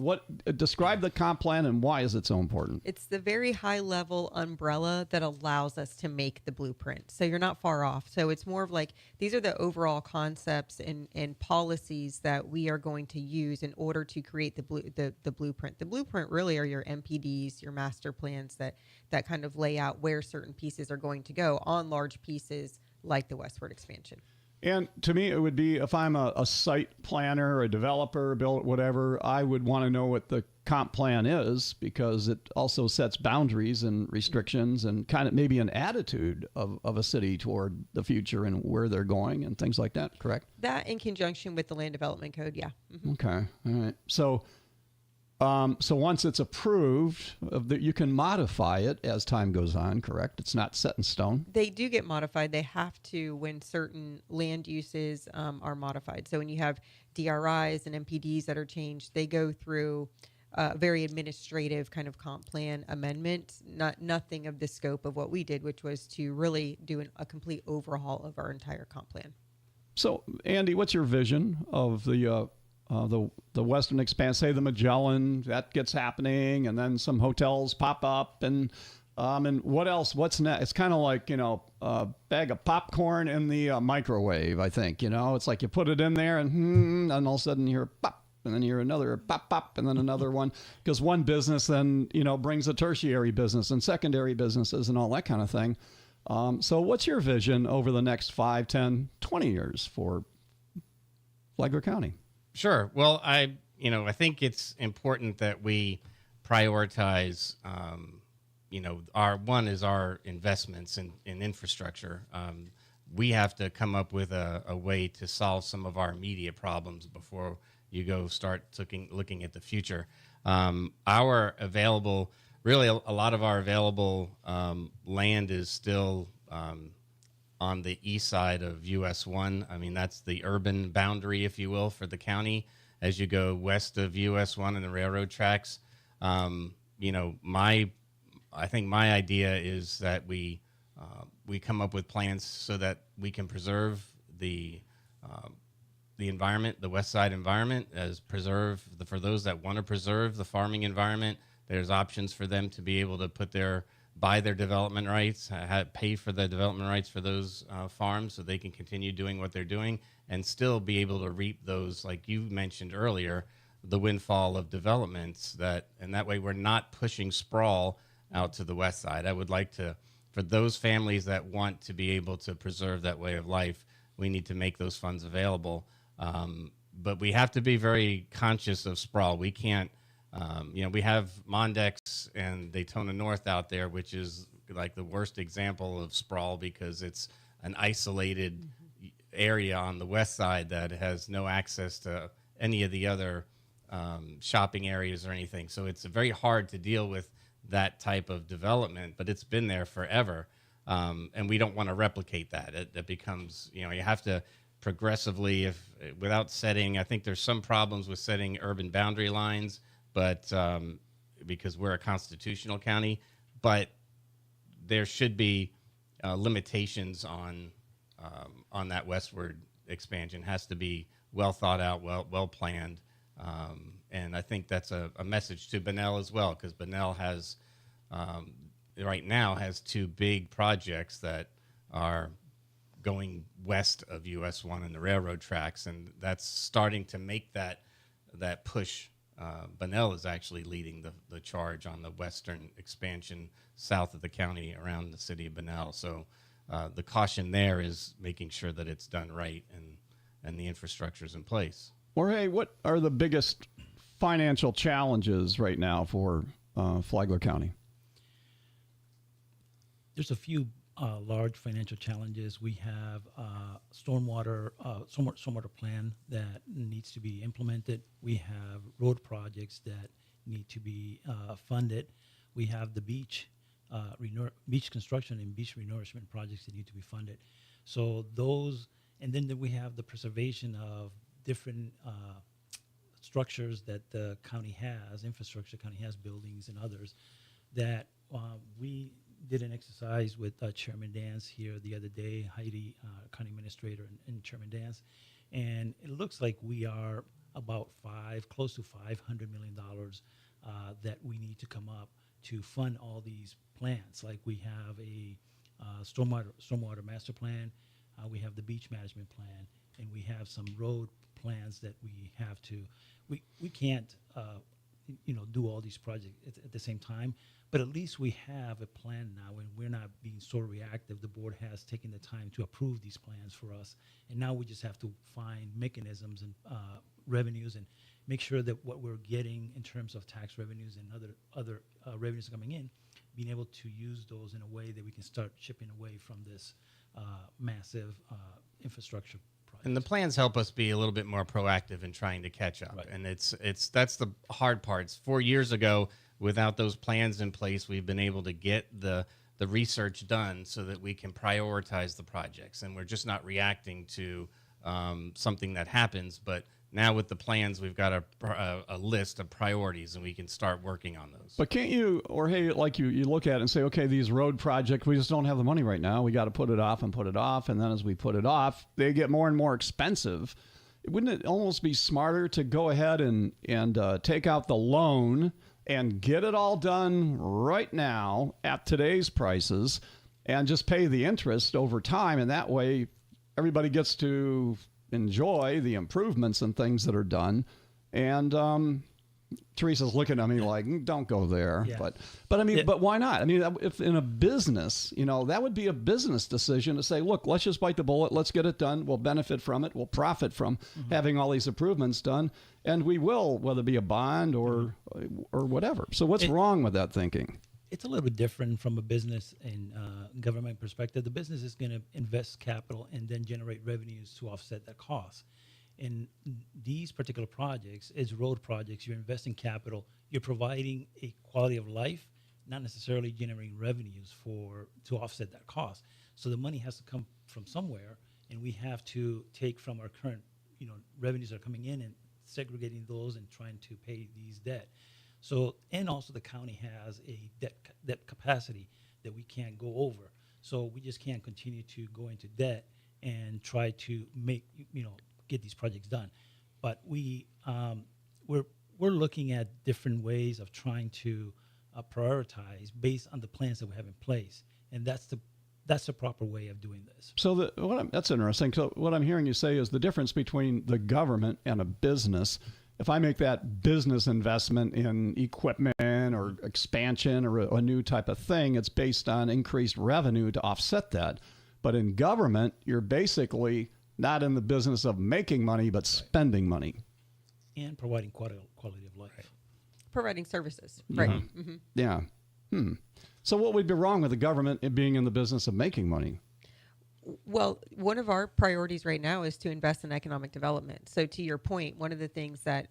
describe the comp plan and why is it so important? It's the very high level umbrella that allows us to make the blueprint. So you're not far off. So it's more of like, these are the overall concepts and policies that we are going to use in order to create the blueprint. The blueprint really are your MPDs, your master plans that kind of lay out where certain pieces are going to go on large pieces like the westward expansion. And to me, it would be, if I'm a site planner, a developer, build whatever, I would want to know what the comp plan is, because it also sets boundaries and restrictions and kind of maybe an attitude of a city toward the future and where they're going and things like that, correct? That in conjunction with the land development code, yeah. Mm-hmm. Okay, all right. So once it's approved, you can modify it as time goes on, correct? It's not set in stone. They do get modified. They have to when certain land uses are modified. So when you have DRIs and MPDs that are changed, they go through a very administrative kind of comp plan amendment. Nothing of the scope of what we did, which was to really do a complete overhaul of our entire comp plan. So, Andy, what's your vision of the Western Expanse, say the Magellan, that gets happening, and then some hotels pop up, and what else? What's next? It's kind of like, a bag of popcorn in the microwave, I think. It's like you put it in there, and all of a sudden you hear pop, and then you hear another pop, pop, and then another one, because one business then, brings a tertiary business and secondary businesses and all that kind of thing. So what's your vision over the next 5, 10, 20 years for Flagler County? Sure. Well, I think it's important that we prioritize, our investments in infrastructure. We have to come up with a way to solve some of our immediate problems before you go start looking at the future. Our available, really a lot of our available land is still on the east side of US 1. I mean, that's the urban boundary, if you will, for the county. As you go west of US 1 and the railroad tracks, I think my idea is that we come up with plans so that we can preserve the environment, the west side environment, for those that want to preserve the farming environment. There's options for them to be able to buy their development rights, pay for the development rights for those farms so they can continue doing what they're doing and still be able to reap those, like you mentioned earlier, the windfall of developments and that way we're not pushing sprawl out to the west side. I would like for those families that want to be able to preserve that way of life, we need to make those funds available. But we have to be very conscious of sprawl. We can't, we have Mondex and Daytona North out there, which is like the worst example of sprawl because it's an isolated area on the west side that has no access to any of the other shopping areas or anything. So it's very hard to deal with that type of development, but it's been there forever. And we don't want to replicate that. It becomes, you have to progressively, I think there's some problems with setting urban boundary lines, but because we're a constitutional county, but there should be limitations on that westward expansion. It has to be well thought out, well planned. And I think that's a message to Bunnell as well, because Bunnell has right now has two big projects that are going west of US 1 and the railroad tracks, and that's starting to make that push. Bunnell is actually leading the charge on the western expansion south of the county around the city of Bunnell. So the caution there is making sure that it's done right and the infrastructure is in place. Jorge, what are the biggest financial challenges right now for Flagler County? There's a few large financial challenges. We have stormwater plan that needs to be implemented. We have road projects that need to be funded. We have the beach construction and beach renourishment projects that need to be funded. So those, and then we have the preservation of different structures that the county has, infrastructure the county has, buildings and others, that we did an exercise with Chairman Dance here the other day, Heidi, County Administrator, and Chairman Dance, and it looks like we are about close to $500 million that we need to come up to fund all these plans. Like we have a stormwater master plan, we have the beach management plan, and we have some road plans that we have to. We can't do all these projects at the same time, but at least we have a plan now, and we're not being so reactive. The board has taken the time to approve these plans for us, and now we just have to find mechanisms and revenues and make sure that what we're getting in terms of tax revenues and other revenues coming in, being able to use those in a way that we can start chipping away from this massive infrastructure project. And the plans help us be a little bit more proactive in trying to catch up. Right. And that's the hard parts. 4 years ago, without those plans in place, we've been able to get the research done so that we can prioritize the projects. And we're just not reacting to something that happens, but now with the plans, we've got a list of priorities, and we can start working on those. But can't you, or hey, like you look at it and say, okay, these road projects, we just don't have the money right now. We got to put it off, and then as we put it off, they get more and more expensive. Wouldn't it almost be smarter to go ahead and take out the loan and get it all done right now at today's prices and just pay the interest over time, and that way everybody gets to enjoy the improvements and things that are done, and Teresa's looking at me like, don't go there. Yeah. But I mean, but why not? I mean, if in a business, that would be a business decision to say, look, let's just bite the bullet. Let's get it done. We'll benefit from it. We'll profit from having all these improvements done. And we will, whether it be a bond or whatever. So what's wrong with that thinking? It's a little bit different from a business and government perspective. The business is going to invest capital and then generate revenues to offset that cost. In these particular projects, it's road projects. You're investing capital. You're providing a quality of life, not necessarily generating revenues to offset that cost. So the money has to come from somewhere, and we have to take from our current revenues that are coming in and segregating those and trying to pay these debt. So, and also the county has a debt capacity that we can't go over. So we just can't continue to go into debt and try to make, get these projects done. But we're looking at different ways of trying to prioritize based on the plans that we have in place. And that's the proper way of doing this. So that's interesting. So what I'm hearing you say is the difference between the government and a business. If I make that business investment in equipment or expansion or a new type of thing, it's based on increased revenue to offset that. But in government, you're basically not in the business of making money, but spending money. And providing quality of life. Right. Providing services. Right. Mm-hmm. Yeah. So what would be wrong with the government being in the business of making money? Well, one of our priorities right now is to invest in economic development. So to your point, one of the things that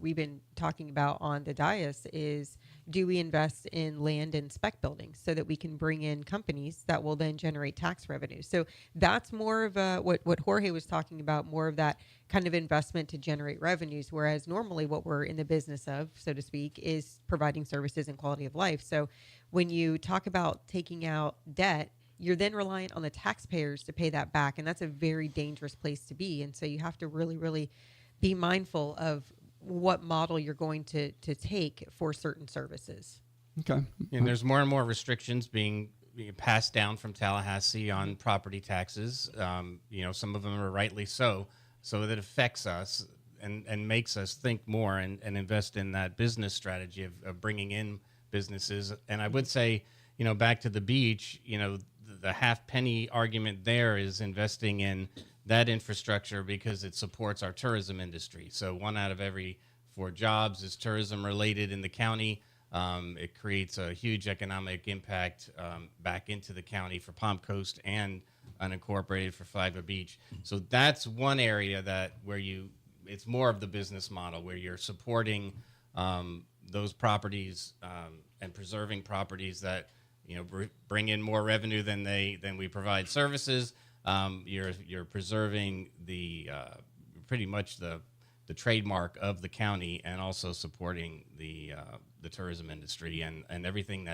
we've been talking about on the dais is, do we invest in land and spec buildings so that we can bring in companies that will then generate tax revenue? So that's more of what Jorge was talking about, more of that kind of investment to generate revenues, whereas normally what we're in the business of, so to speak, is providing services and quality of life. So when you talk about taking out debt, you're then reliant on the taxpayers to pay that back. And that's a very dangerous place to be. And so you have to really, really be mindful of what model you're going to take for certain services. Okay. And there's more and more restrictions being passed down from Tallahassee on property taxes. Some of them are rightly so that affects us and makes us think more and invest in that business strategy of bringing in businesses. And I would say, back to the beach, the half penny argument there is investing in that infrastructure because it supports our tourism industry. So 1 out of every 4 jobs is tourism related in the county. It creates a huge economic impact back into the county for Palm Coast and unincorporated for Flagler Beach. So that's one area where it's more of the business model where you're supporting those properties and preserving properties that bring in more revenue than we provide services. You're preserving the pretty much the trademark of the county, and also supporting the tourism industry and everything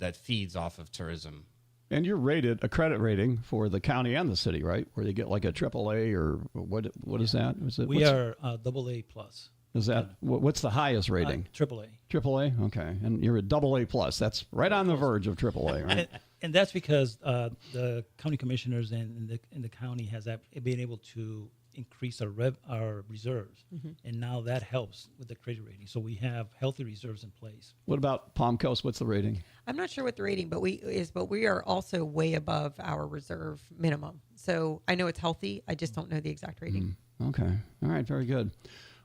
that feeds off of tourism. And you're rated a credit rating for the county and the city, right? Where they get like a AAA or what is that? We are AA plus. Is that what's the highest rating? AAA. AAA, okay. And you're at AA plus. That's right on the verge of AAA, right? and that's because the county commissioners and the county has been able to increase our reserves, and now that helps with the credit rating. So we have healthy reserves in place. What about Palm Coast? What's the rating? I'm not sure what the rating, but we are also way above our reserve minimum. So I know it's healthy. I just don't know the exact rating. Okay. All right. Very good.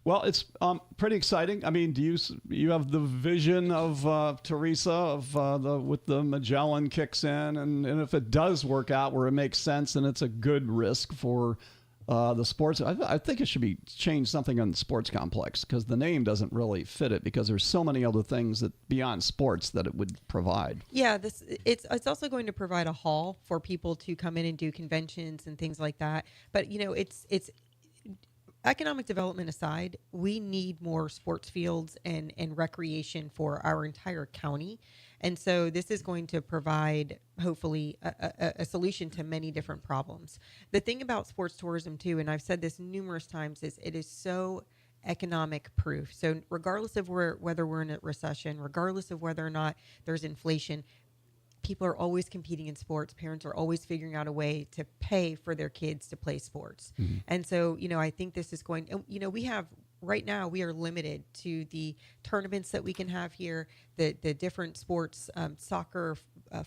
Well, it's pretty exciting. I mean, do you have the vision of Teresa with the Magellan kicks in, and if it does work out where it makes sense and it's a good risk for the sports, I think it should be changed something on the sports complex, because the name doesn't really fit it, because there's so many other things that beyond sports that it would provide. Yeah, it's also going to provide a hall for people to come in and do conventions and things like that. But it's economic development aside, we need more sports fields and recreation for our entire county. And so this is going to provide, hopefully, a solution to many different problems. The thing about sports tourism, too, and I've said this numerous times, is it is so economic proof. So regardless of whether we're in a recession, regardless of whether or not there's inflation, people are always competing in sports. Parents are always figuring out a way to pay for their kids to play sports. And so, I think this is going, we have right now we are limited to the tournaments that we can have here, the different sports, soccer,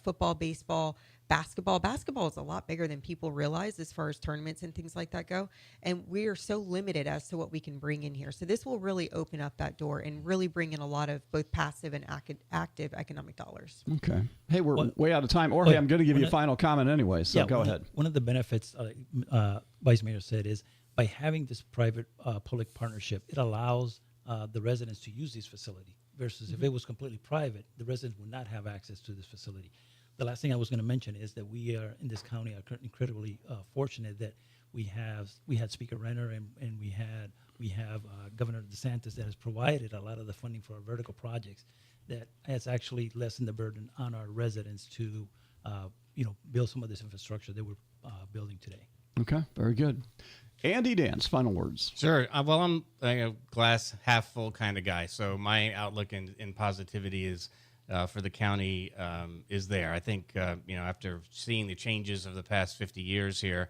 football, baseball, basketball. Basketball is a lot bigger than people realize as far as tournaments and things like that go. And we are so limited as to what we can bring in here. So this will really open up that door and really bring in a lot of both passive and active economic dollars. Okay. Hey, we're way out of time. Jorge, I'm going to give you a final comment anyway, so go ahead. One of the benefits, Vice Mayor said, is by having this private-public partnership, it allows the residents to use this facility versus if it was completely private, the residents would not have access to this facility. The last thing I was going to mention is that we are in this county are incredibly fortunate that we had Speaker Renner and we have Governor DeSantis that has provided a lot of the funding for our vertical projects that has actually lessened the burden on our residents to build some of this infrastructure that we're building today. Okay, very good. Andy Dance, final words. Sure. Well, I'm a glass half full kind of guy. So my outlook in positivity is for the county is there. I think, after seeing the changes of the past 50 years here,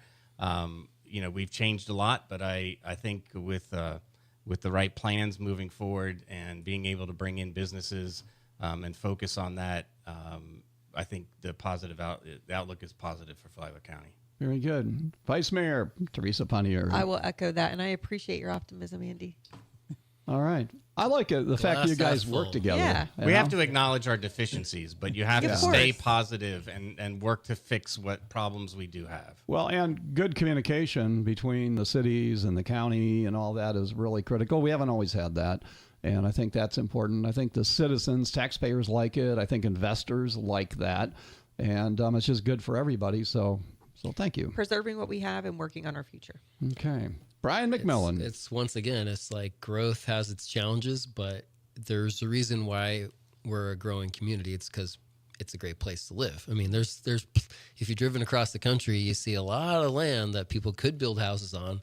we've changed a lot. But I think with the right plans moving forward and being able to bring in businesses and focus on that, I think the outlook is positive for Flagler County. Very good. Vice Mayor Teresa Pontier. I will echo that, and I appreciate your optimism, Andy. All right. I like it, the fact that you guys work together. Yeah. We have to acknowledge our deficiencies, but you have to stay positive and work to fix what problems we do have. Well, and good communication between the cities and the county and all that is really critical. We haven't always had that, and I think that's important. I think the citizens, taxpayers like it. I think investors like that, and it's just good for everybody, so thank you. Preserving what we have and working on our future. Okay. Brian McMillan. It's once again, it's like growth has its challenges, but there's a reason why we're a growing community. It's because it's a great place to live. I mean, there's if you've driven across the country, you see a lot of land that people could build houses on,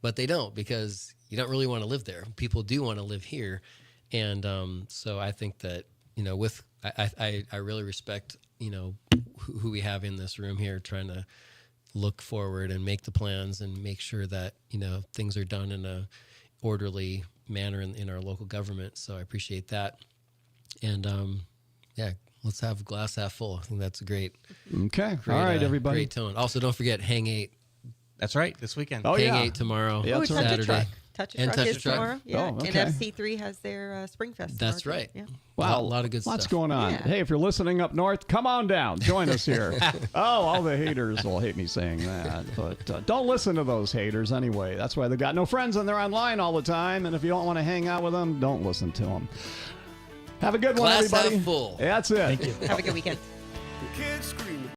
but they don't because you don't really want to live there. People do want to live here. And so I think that, I really respect, who we have in this room here trying to look forward and make the plans and make sure that, things are done in a orderly manner in our local government. So I appreciate that. And let's have glass half full. I think that's a great. Okay. All right, everybody. Great tone. Also, don't forget Hang 8. That's right. This weekend. Oh, Hang 8 tomorrow. Yeah, that's right. Saturday. Touch a Truck is tomorrow. Yeah. Oh, okay. And FC3 has their Spring Fest. That's right. Yeah. Wow, a lot of good lots stuff. going on. Yeah. Hey, if you're listening up north, come on down. Join us here. All the haters will hate me saying that. But don't listen to those haters anyway. That's why they've got no friends and they're online all the time. And if you don't want to hang out with them, don't listen to them. Have a good one, Glass everybody. half full. That's it. Thank you. Have a good weekend. Kids screaming.